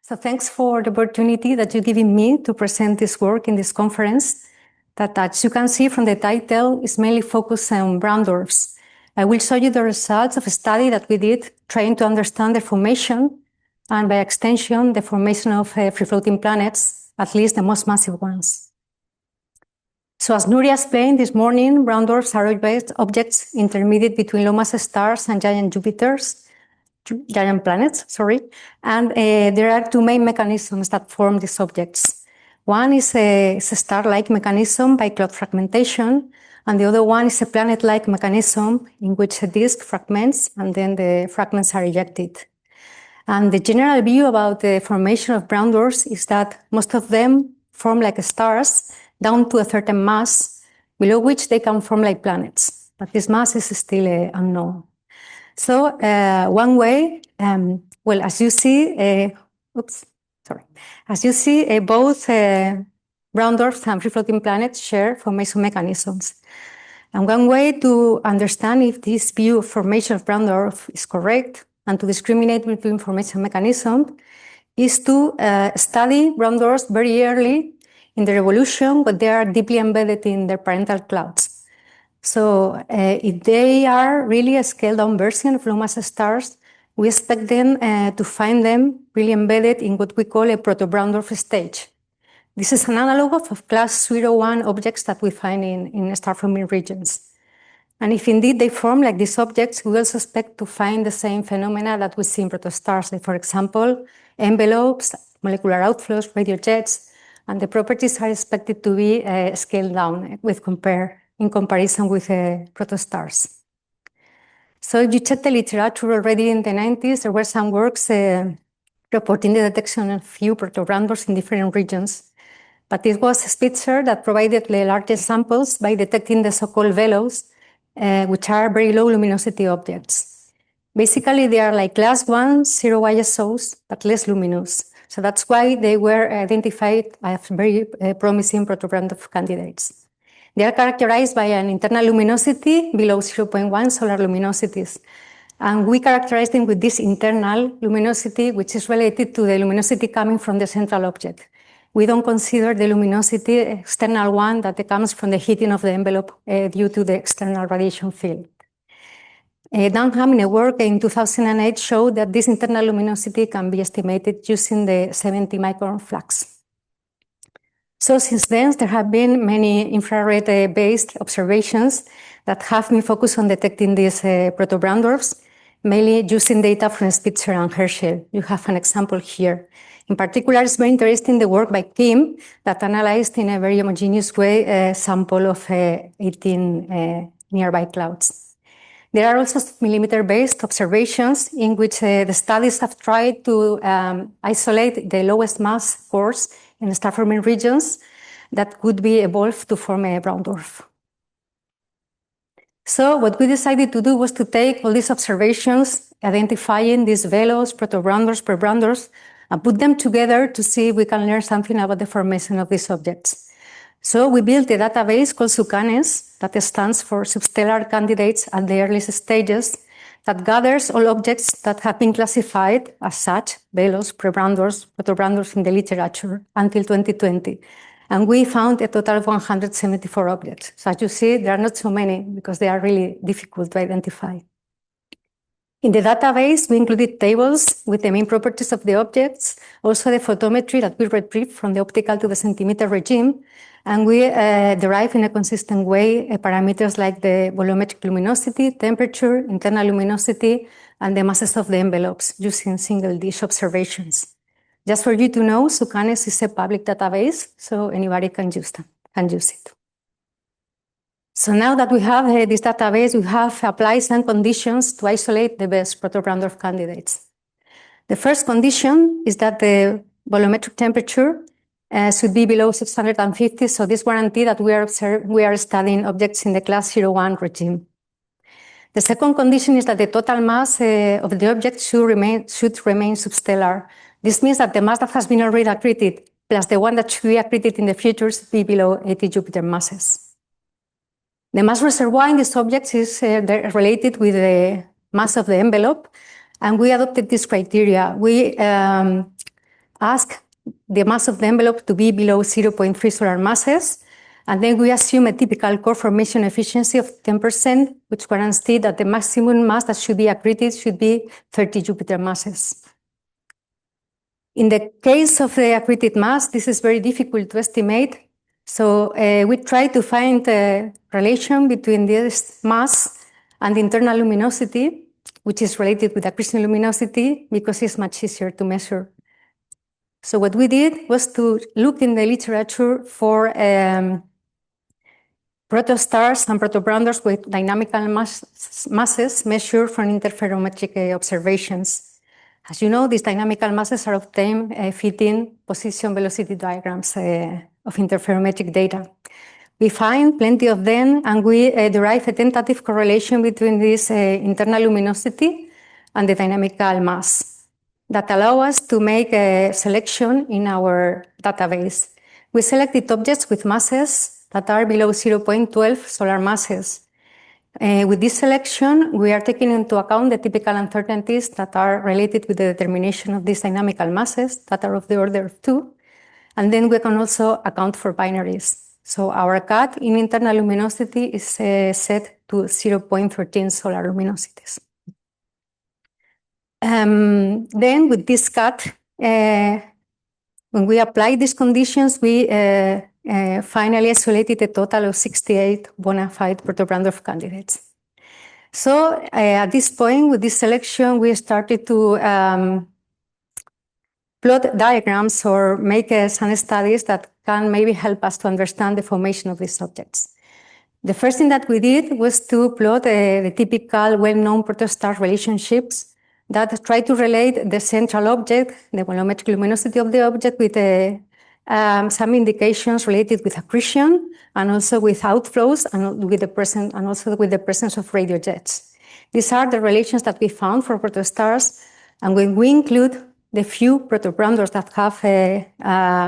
So thanks for the opportunity that you're giving me to present this work in this conference that, as you can see from the title, is mainly focused on brown dwarfs. I will show you the results of a study that we did trying to understand the formation and, by extension, the formation of free-floating planets, at least the most massive ones. So as Nuria explained this morning, brown dwarfs are objects intermediate between low-mass stars and giant planets, and there are two main mechanisms that form these objects. One is a star-like mechanism by cloud fragmentation, and the other one is a planet-like mechanism in which a disk fragments and then the fragments are ejected. And the general view about the formation of brown dwarfs is that most of them form like stars down to a certain mass, below which they can form like planets, but this mass is still unknown. So one way, as you see, both brown dwarfs and free-floating planets share formation mechanisms. And one way to understand if this view of formation of brown dwarf is correct and to discriminate between formation mechanisms is to study brown dwarfs very early in their evolution, but they are deeply embedded in their parental clouds. So if they are really a scaled-down version of low-mass stars, we expect them to find them really embedded in what we call a proto-brown dwarf stage. This is an analog of class 01 objects that we find in star-forming regions. And if indeed they form like these objects, we also expect to find the same phenomena that we see in protostars, like, for example, envelopes, molecular outflows, radio jets, and the properties are expected to be scaled down in comparison with protostars. So if you check the literature already in the 90s, there were some works reporting the detection of few proto-brown dwarfs in different regions. But it was Spitzer that provided the largest samples by detecting the so-called velos, which are very low luminosity objects. Basically, they are like class 1, 0 ISOs, but less luminous. So that's why they were identified as very promising proto-brown dwarf candidates. They are characterized by an internal luminosity below 0.1 solar luminosities. And we characterize them with this internal luminosity, which is related to the luminosity coming from the central object. We don't consider the luminosity external one that comes from the heating of the envelope due to the external radiation field. Dunham, in a work in 2008, showed that this internal luminosity can be estimated using the 70 micron flux. So since then, there have been many infrared-based observations that have been focused on detecting these proto-brown dwarfs, mainly using data from Spitzer and Herschel. You have an example here. In particular, it's very interesting the work by Kim that analyzed in a very homogeneous way a sample of 18 nearby clouds. There are also millimeter-based observations in which the studies have tried to isolate the lowest mass cores in star-forming regions that could be evolved to form a brown dwarf. So what we decided to do was to take all these observations, identifying these velos, proto-brown dwarfs, pre-brown dwarfs, and put them together to see if we can learn something about the formation of these objects. So we built a database called SUCANES, that stands for Substellar Candidates at the Earliest Stages, that gathers all objects that have been classified as such, velos, pre-brown dwarfs, proto-brown dwarfs in the literature until 2020. And we found a total of 174 objects. So as you see, there are not so many because they are really difficult to identify. In the database, we included tables with the main properties of the objects, also the photometry that we retrieved from the optical to the centimeter regime, and we derive in a consistent way parameters like the volumetric luminosity, temperature, internal luminosity, and the masses of the envelopes using single-dish observations. Just for you to know, SUCANES is a public database, so anybody can use it. So now that we have this database, we have applied some conditions to isolate the best proto-brown dwarf candidates. The first condition is that the volumetric temperature should be below 650, so this guarantees that we are studying objects in the class 01 regime. The second condition is that the total mass of the object should remain substellar. This means that the mass that has been already accreted plus the one that should be accreted in the future should be below 80 Jupiter masses. The mass reservoir in these objects is related with the mass of the envelope, and we adopted this criteria. We ask the mass of the envelope to be below 0.3 solar masses, and then we assume a typical core formation efficiency of 10%, which guarantees that the maximum mass that should be accreted should be 30 Jupiter masses. In the case of the accreted mass, this is very difficult to estimate. So we try to find a relation between this mass and the internal luminosity, which is related with accretion luminosity because it's much easier to measure. So what we did was to look in the literature for protostars and proto-brown dwarfs with dynamical masses measured from interferometric observations. As you know, these dynamical masses are obtained fitting position velocity diagrams of interferometric data. We find plenty of them, and we derive a tentative correlation between this internal luminosity and the dynamical mass that allow us to make a selection in our database. We selected objects with masses that are below 0.12 solar masses. With this selection, we are taking into account the typical uncertainties that are related with the determination of these dynamical masses that are of the order of 2. And then we can also account for binaries. So our cut in internal luminosity is set to 0.13 solar luminosities. Then with this cut, when we apply these conditions, we finally isolated a total of 68 bona fide proto-brown dwarf candidates. So at this point, with this selection, we started to plot diagrams or make some studies that can maybe help us to understand the formation of these objects. The first thing that we did was to plot the typical well-known protostar relationships that try to relate the central object, the volumetric luminosity of the object, with some indications related with accretion and also with outflows and with the presence of radio jets. These are the relations that we found for protostars, and when we include the few proto-brown dwarfs that have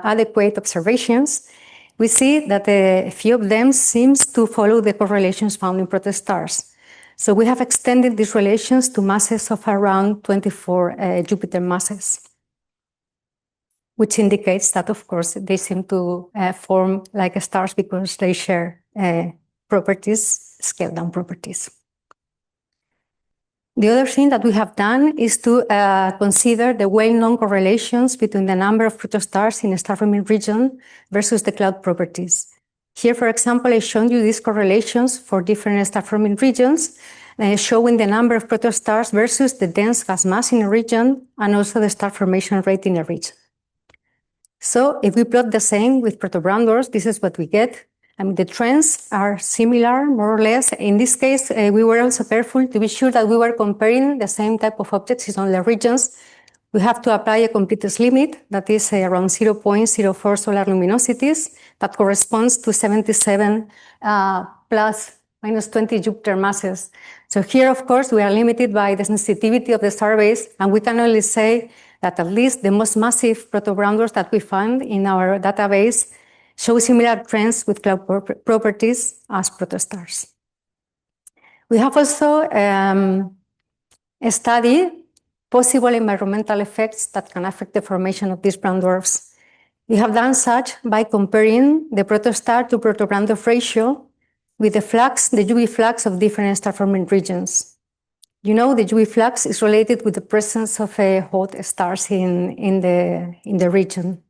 adequate observations, we see that a few of them seems to follow the correlations found in protostars. So we have extended these relations to masses of around 24 Jupiter masses, which indicates that, of course, they seem to form like stars because they share properties, scale-down properties. The other thing that we have done is to consider the well-known correlations between the number of protostars in a star-forming region versus the cloud properties. Here, for example, I've shown you these correlations for different star-forming regions, showing the number of protostars versus the dense gas mass in a region and also the star formation rate in a region. So if we plot the same with proto-brown dwarfs, this is what we get. I mean, the trends are similar, more or less. In this case, we were also careful to be sure that we were comparing the same type of objects in all the regions. We have to apply a completeness limit that is around 0.04 solar luminosities that corresponds to 77 plus minus 20 Jupiter masses. So here, of course, we are limited by the sensitivity of the starbase, and we can only say that at least the most massive proto-brown dwarfs that we find in our database show similar trends with cloud properties as protostars. We have also studied possible environmental effects that can affect the formation of these brown dwarfs. We have done such by comparing the protostar to proto-brown dwarf ratio with the flux, the UV flux of different star-forming regions. You know, the UV flux is related with the presence of hot stars in the region.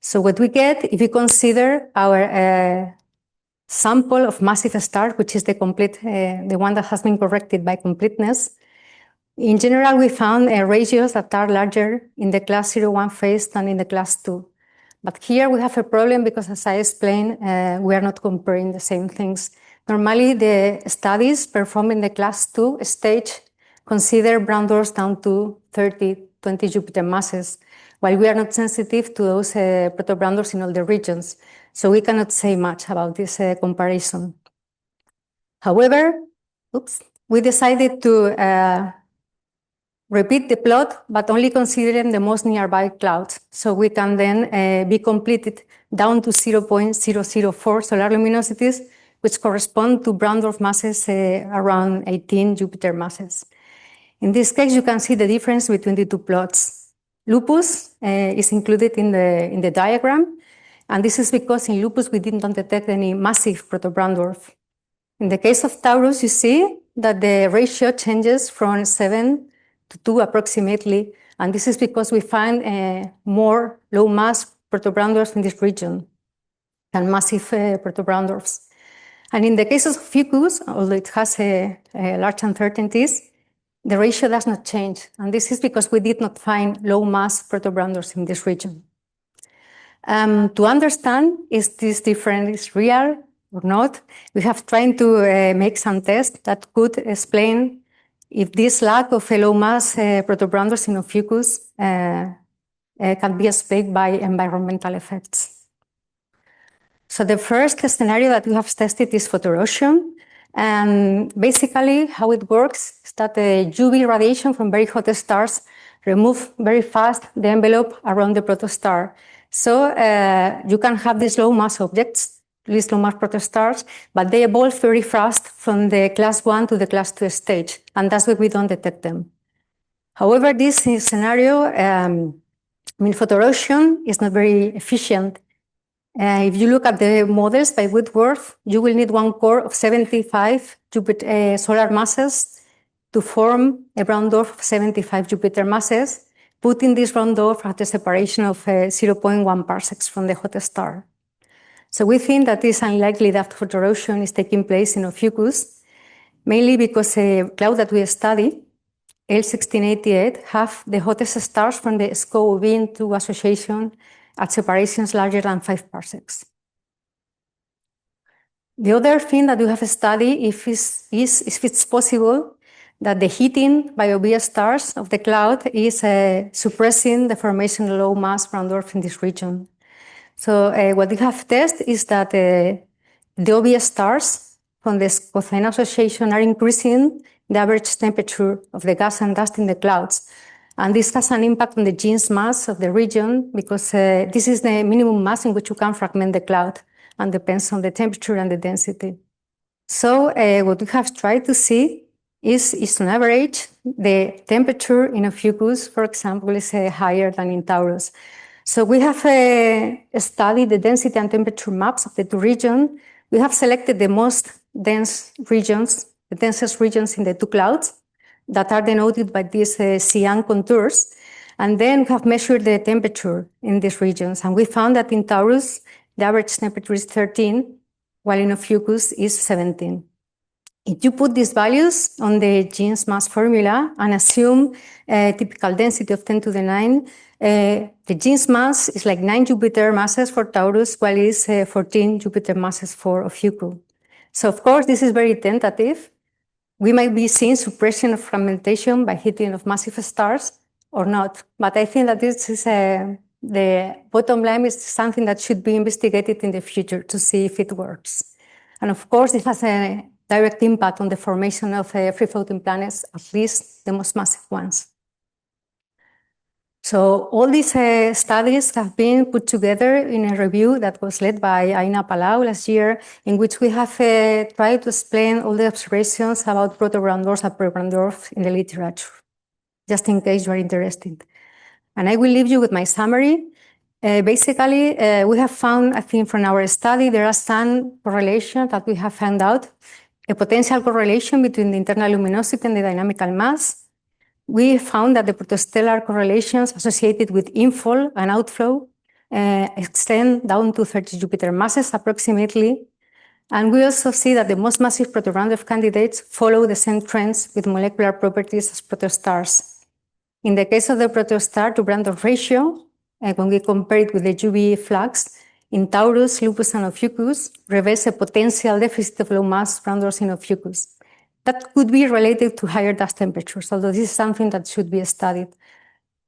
So what we get, if we consider our sample of massive stars, which is the one that has been corrected by completeness, in general, we found ratios that are larger in the class 01 phase than in the class 2. But here we have a problem because, as I explained, we are not comparing the same things. Normally, the studies performed in the class 2 stage consider brown dwarfs down to 30, 20 Jupiter masses, while we are not sensitive to those proto-brown dwarfs in all the regions. So we cannot say much about this comparison. However, we decided to repeat the plot, but only considering the most nearby clouds. So we can then be completed down to 0.004 solar luminosities, which correspond to brown dwarf masses around 18 Jupiter masses. In this case, you can see the difference between the two plots. Lupus is included in the diagram, and this is because in Lupus we did not detect any massive proto-brown dwarf. In the case of Taurus, you see that the ratio changes from 7 to 2 approximately, and this is because we find more low-mass proto-brown dwarfs in this region than massive proto-brown dwarfs. And in the case of Ophiuchus, although it has large uncertainties, the ratio does not change, and this is because we did not find low-mass proto-brown dwarfs in this region. To understand if this difference is real or not, we have tried to make some tests that could explain if this lack of a low-mass proto-brown dwarfs in Ophiuchus can be explained by environmental effects. So the first scenario that we have tested is photoerosion. And basically, how it works is that the UV radiation from very hot stars remove very fast the envelope around the protostar. So you can have these low mass objects, these low mass protostars, but they evolve very fast from the class 1 to the class 2 stage, and that's why we don't detect them. However, this scenario, photoerosion is not very efficient. If you look at the models by Woodworth, you will need one core of 75 solar masses to form a brown dwarf of 75 Jupiter masses, putting this brown dwarf at a separation of 0.1 parsecs from the hot star. So we think that it's unlikely that photoerosion is taking place in Ophiuchus, mainly because a cloud that we study, L1688, have the hottest stars from the SCO-Bin2 association at separations larger than 5 parsecs. The other thing that we have studied is if it's possible that the heating by OB stars of the cloud is suppressing the formation of low mass brown dwarf in this region. So what we have tested is that the OB stars from the SCO-Bin association are increasing the average temperature of the gas and dust in the clouds. And this has an impact on the Jeans mass of the region because this is the minimum mass in which you can fragment the cloud and depends on the temperature and the density. So what we have tried to see is on average, the temperature in Ophiuchus, for example, is higher than in Taurus. So we have studied the density and temperature maps of the two regions. We have selected the most dense regions, the densest regions in the two clouds, that are denoted by these cyan contours. And then we have measured the temperature in these regions. And we found that in Taurus, the average temperature is 13, while in Ophiuchus is 17. If you put these values on the Jeans mass formula and assume a typical density of 10 to the 9, the Jeans mass is like 9 Jupiter masses for Taurus, while it is 14 Jupiter masses for Ophiuchus. So of course, this is very tentative. We might be seeing suppression of fragmentation by heating of massive stars or not. But I think that this is the bottom line is something that should be investigated in the future to see if it works. And of course, it has a direct impact on the formation of free-floating planets, at least the most massive ones. So all these studies have been put together in a review that was led by Aina Palau last year, in which we have tried to explain all the observations about proto-brown dwarfs and pre-brown dwarfs in the literature, just in case you are interested. And I will leave you with my summary. Basically, we have found, I think from our study, there are some correlations that we have found out, a potential correlation between the internal luminosity and the dynamical mass. We found that the protostellar correlations associated with inflow and outflow extend down to 30 Jupiter masses approximately. And we also see that the most massive proto-brown dwarf candidates follow the same trends with molecular properties as protostars. In the case of the protostar to brown dwarf ratio, when we compare it with the UV flux, in Taurus, Lupus, and Ophiuchus, reveals a potential deficit of low mass brown dwarfs in Ophiuchus. That could be related to higher dust temperatures, although this is something that should be studied.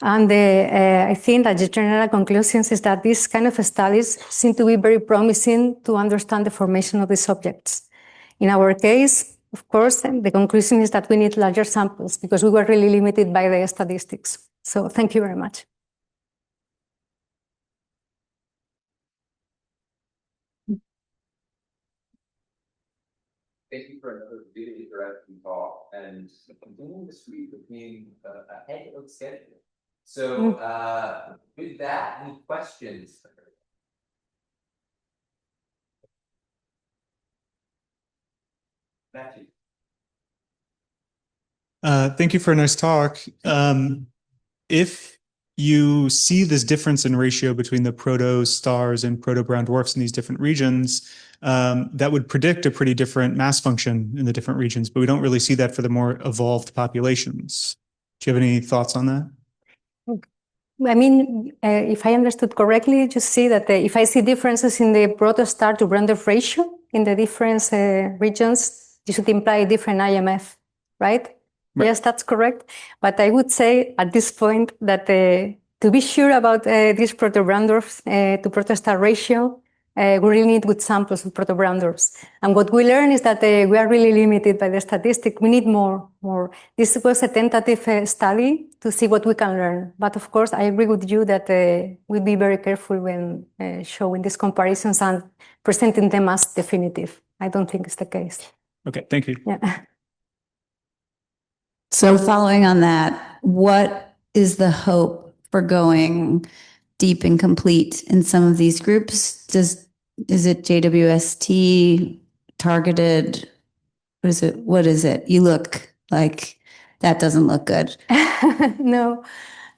And I think that the general conclusions is that these kind of studies seem to be very promising to understand the formation of these objects. In our case, of course, the conclusion is that we need larger samples because we were really limited by the statistics. So thank you very much. Thank you for another really interesting talk and continuing to speak with being ahead of schedule. So with that, any questions? Matthew. Thank you for a nice talk. If you see this difference in ratio between the protostars and proto-brown dwarfs in these different regions, that would predict a pretty different mass function in the different regions, but we don't really see that for the more evolved populations. Do you have any thoughts on that? I mean, if I understood correctly, you see that if I see differences in the protostar to brown dwarf ratio in the different regions, this should imply a different IMF, right? Right. Yes, that's correct. But I would say at this point that to be sure about this proto-brown dwarf to protostar ratio, we really need good samples of proto-brown dwarfs. And what we learn is that we are really limited by the statistic. We need more. This was a tentative study to see what we can learn. But of course, I agree with you that we'll be very careful when showing these comparisons and presenting them as definitive. I don't think it's the case. Okay, thank you. Yeah. So following on that, what is the hope for going deep and complete in some of these groups? Is it JWST targeted? What is it? You look like that doesn't look good. No,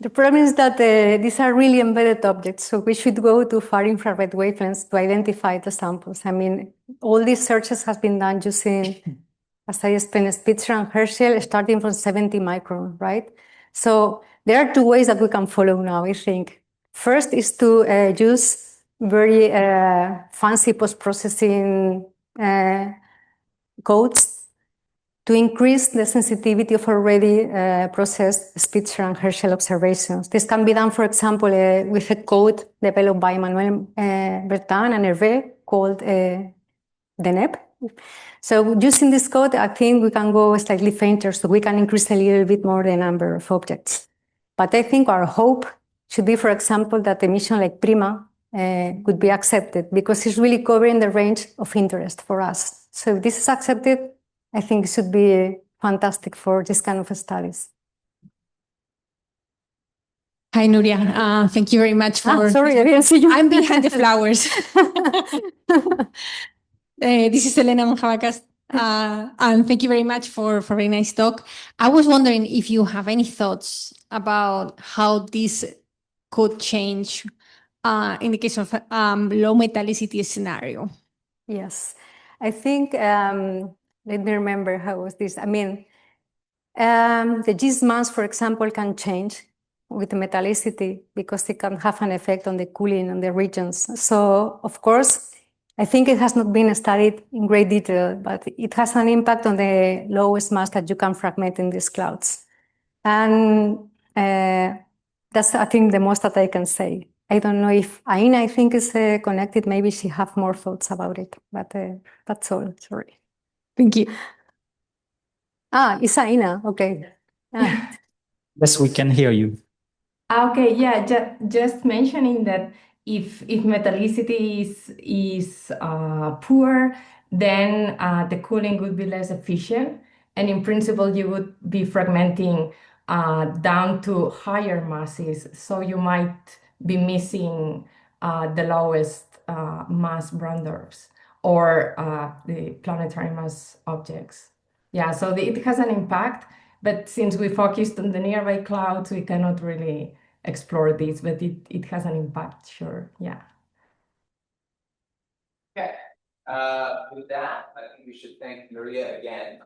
the problem is that these are really embedded objects, so we should go to far infrared wavelengths to identify the samples. I mean, all these searches have been done using, as I explained, Spitzer and Herschel, starting from 70 micron, right? So there are two ways that we can follow now, I think. First is to use very fancy post-processing codes to increase the sensitivity of already processed Spitzer and Herschel observations. This can be done, for example, with a code developed by Emmanuel Bertin and Hervé called DNEP. So using this code, I think we can go slightly fainter, so we can increase a little bit more the number of objects. But I think our hope should be, for example, that a mission like PRIMA could be accepted because it's really covering the range of interest for us. So if this is accepted, I think it should be fantastic for this kind of studies. Hi, Nuria. Thank you very much for... sorry, I didn't see you. I'm behind the flowers. This is Elena Monjavacas. And thank you very much for a very nice talk. I was wondering if you have any thoughts about how this could change in the case of low metallicity scenario. Yes, I think, let me remember how was this. I mean, the GIS mass, for example, can change with the metallicity because it can have an effect on the cooling in the regions. So, of course, I think it has not been studied in great detail, but it has an impact on the lowest mass that you can fragment in these clouds. And that's, I think, the most that I can say. I don't know if Aina, I think, is connected. Maybe she has more thoughts about it, but that's all. Sorry. Thank you. It's Aina. Okay. Yes, we can hear you. Okay, yeah, just mentioning that if metallicity is poor, then the cooling would be less efficient, and in principle you would be fragmenting down to higher masses, so you might be missing the lowest mass brown dwarfs or the planetary mass objects. Yeah, so it has an impact. But since we focused on the nearby clouds, we cannot really explore this, but it has an impact, sure, yeah. Okay, with that, I think we should thank Nuria again.